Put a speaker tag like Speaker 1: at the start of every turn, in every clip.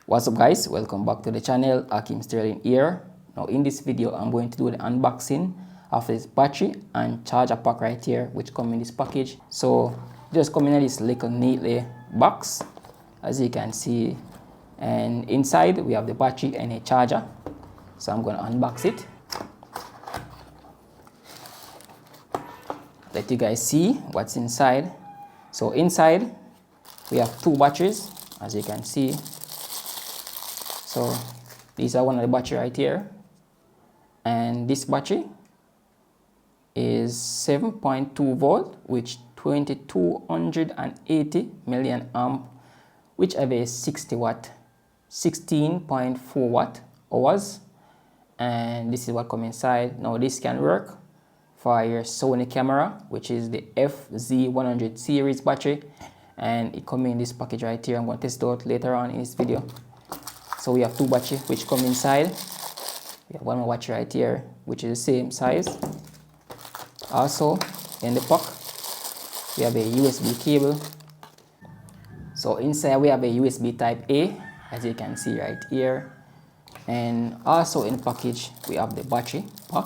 Speaker 1: What's up guys, welcome back to the channel. Ackeem Sterling here. Now in this video I'm going to do the unboxing of this battery and charger pack right here, which come in this package. So just come in this little neatly box, as you can see, and inside we have the battery and a charger. So I'm going to unbox it, let you guys see what's inside. So inside we have two batteries, as you can see. So these are one of the battery right here, and this battery is 7.2 volt with 2280 milliamp amp, which have a 60 watt 16.4 watt hours, and this is what comes inside. Now this can work for your Sony camera, which is the FZ100 series battery, and it comes in this package right here. I'm going to test it out later on in this video. So we have two batteries which come inside. We have one more battery right here, which is the same size. Also in the pack we have a USB cable. So inside we have a USB type A, as you can see right here. And also in the package we have the battery pack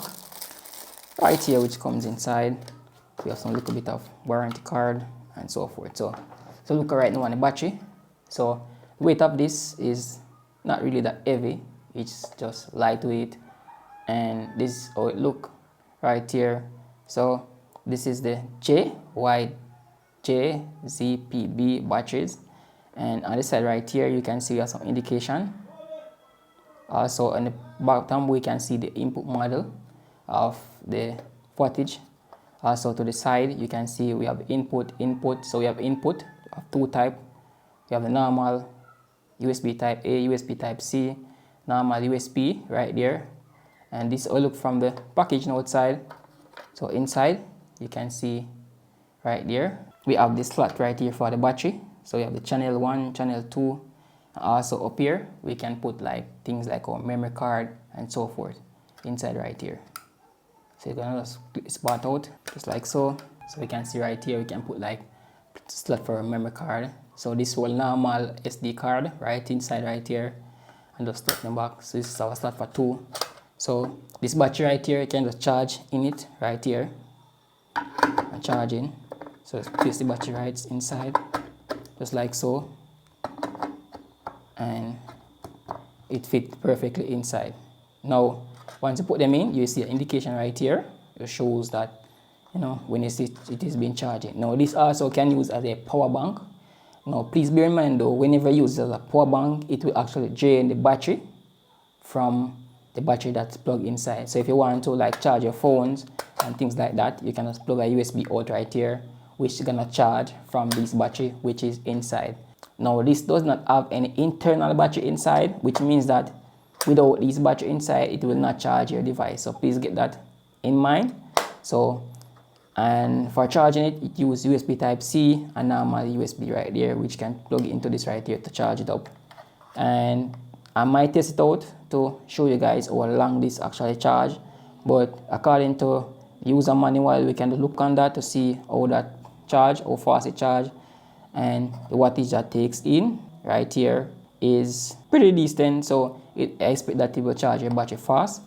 Speaker 1: right here, which comes inside. We have some little bit of warranty card and so forth. So look right now on the battery. So the weight of this is not really that heavy, it's just lightweight, and this is how it look right here. So this is the JYJZPB batteries, and on the side right here you can see we have some indication. Also on the bottom we can see the input model of the wattage. Also to the side you can see we have input. So we have input of two type. We have the normal USB type A, USB type C, normal USB right there, and this all look from the package outside. So inside you can see right there we have this slot right here for the battery. So we have the channel 1, channel 2, and also up here we can put like things like our memory card and so forth inside right here. So you're gonna just click this part out just like so. So we can see right here we can put like slot for a memory card. So this will normal SD card right inside right here, and just slot in the back. So this is our slot for 2. So this battery right here you can just charge in it right here and charge in. So just place the battery right inside just like so, and it fits perfectly inside. Now once you put them in, you see an indication right here. It shows that, you know, when you see it is being charging. Now this also can use as a power bank. Now please bear in mind though, whenever you use it as a power bank, it will actually drain the battery from the battery that's plugged inside. So if you want to like charge your phones and things like that, you can just plug a USB out right here, which is gonna charge from this battery which is inside. Now this does not have any internal battery inside, which means that without this battery inside it will not charge your device. So please get that in mind. So, and for charging it, it uses USB type C and normal USB right there, which can plug into this right here to charge it up. And I might test it out to show you guys how long this actually charge, but according to user manual we can look on that to see how that charge, how fast it charge, and the wattage that takes in right here is pretty decent. So I expect that it will charge your battery fast.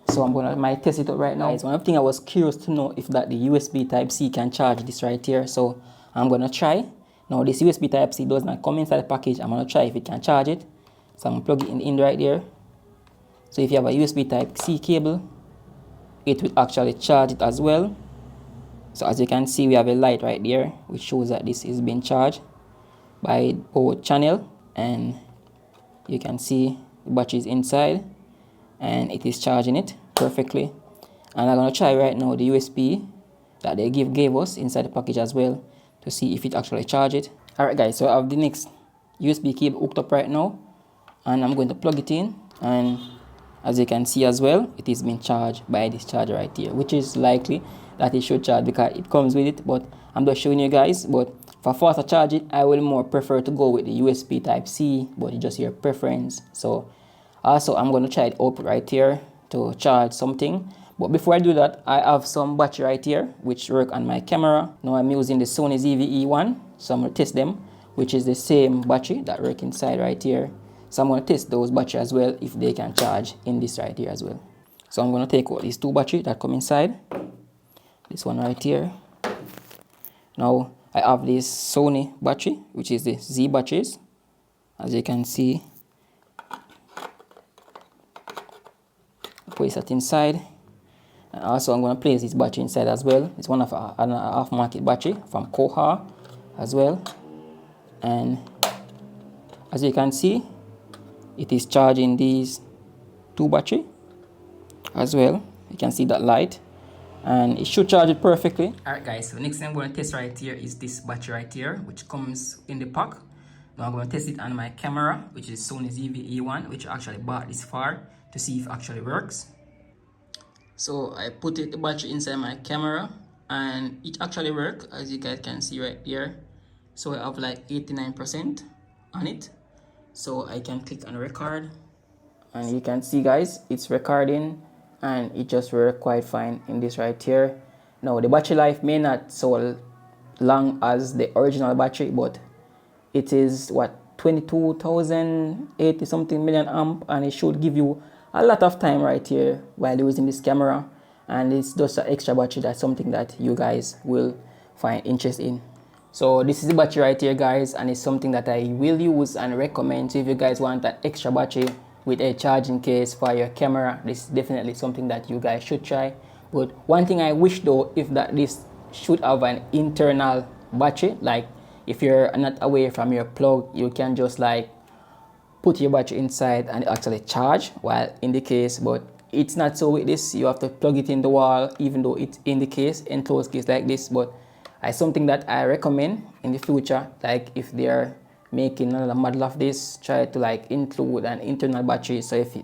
Speaker 1: So I'm might test it out right now. Guys, one thing I was curious to know if that the USB type C can charge this right here. So I'm gonna try. Now this USB type C does not come inside the package. I'm gonna try if it can charge it. So I'm gonna plug it in right there. So if you have a USB type C cable, it will actually charge it as well. So as you can see we have a light right there which shows that this is being charged by both channel, and you can see the battery is inside and it is charging it perfectly. And I'm gonna try right now the USB that they gave us inside the package as well to see if it actually charges it. Alright guys, so I have the next USB cable hooked up right now, and I'm going to plug it in, and as you can see as well it is being charged by this charger right here, which is likely that it should charge because it comes with it, but I'm just showing you guys. But for faster charging I will more prefer to go with the USB type C, but it's just your preference. So also I'm going to try it up right here to charge something. But before I do that, I have some battery right here which work on my camera. Now I'm using the Sony ZV-E1, so I'm going to test them, which is the same battery that work inside right here. So I'm going to test those batteries as well if they can charge in this right here as well. So I'm going to take out these two batteries that come inside. This one right here. Now I have this Sony battery, which is the Z batteries. As you can see, place that inside. And also I'm going to place this battery inside as well. It's one of an aftermarket battery from Koha as well. And as you can see, it is charging these two batteries as well. You can see that light, and it should charge it perfectly. Alright guys, so next thing I'm going to test right here is this battery right here, which comes in the pack. Now I'm going to test it on my camera, which is Sony ZV-E1, which I actually bought this far to see if it actually works. So I put the battery inside my camera and it actually works, as you guys can see right here. So I have like 89% on it. So I can click on record and you can see guys, it's recording and it just works quite fine in this right here. Now the battery life may not so long as the original battery, but it is what, 22,080 something million amp, and it should give you a lot of time right here while using this camera. And it's just an extra battery. That's something that you guys will find interest in. So this is the battery right here guys, and it's something that I will use and recommend. So if you guys want an extra battery with a charging case for your camera, this is definitely something that you guys should try. But one thing I wish though, if that this should have an internal battery, like if you're not away from your plug, you can just like put your battery inside and actually charge while in the case. But it's not so with this. You have to plug it in the wall, even though it's in the case, enclosed case like this. But it's something that I recommend in the future. Like if they're making another model of this, try to like include an internal battery, so if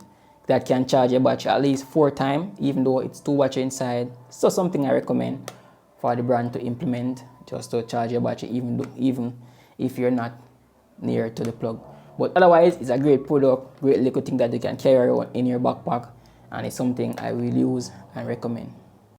Speaker 1: that can charge your battery at least 4 times, even though it's 2 batteries inside. So something I recommend for the brand to implement, just to charge your battery even if you're not near to the plug. But otherwise, it's a great product, great little thing that you can carry around in your backpack, and it's something I will use and recommend.